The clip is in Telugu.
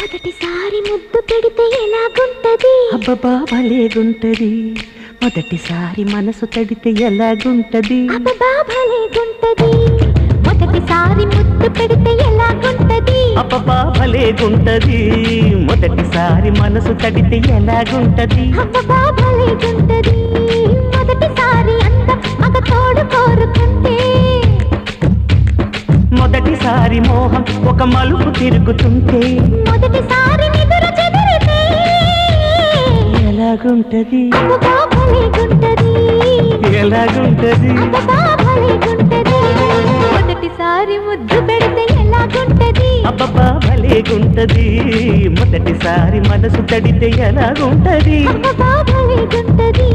మొదటిసారి ముద్దు పెడితే ఎలాగుంటది అబ్బబ్బా భలేగుంటది మొదటిసారి మనసు తడితే ఎలాగుంటది అబ్బబ్బా భలేగుంటది మొదటిసారి ముద్దు పెడితే ఎలాగుంటది అబ్బబ్బా భలేగుంటది మొదటిసారి మనసు తడితే ఎలాగుంటది అబ్బబ్బా భలేగుంటది మొదటిసారి అందం మగ తోడు కోరుకుంటే మొదటిసారి మోహం ఒక మలుపు తిరుగుతుంటే మొదటిసారి నిదుర చెదిరితే ఎలాగుంటది అబ్బబ్బా భలేగుంటది ఎలాగుంటది అబ్బబ్బా భలేగుంటది మొదటిసారి ముద్దు పెడితే ఎలాగుంటది అబ్బబ్బా భలేగుంటది మొదటిసారి మనసు తడితే ఎలాగుంటది అబ్బబ్బా భలేగుంటది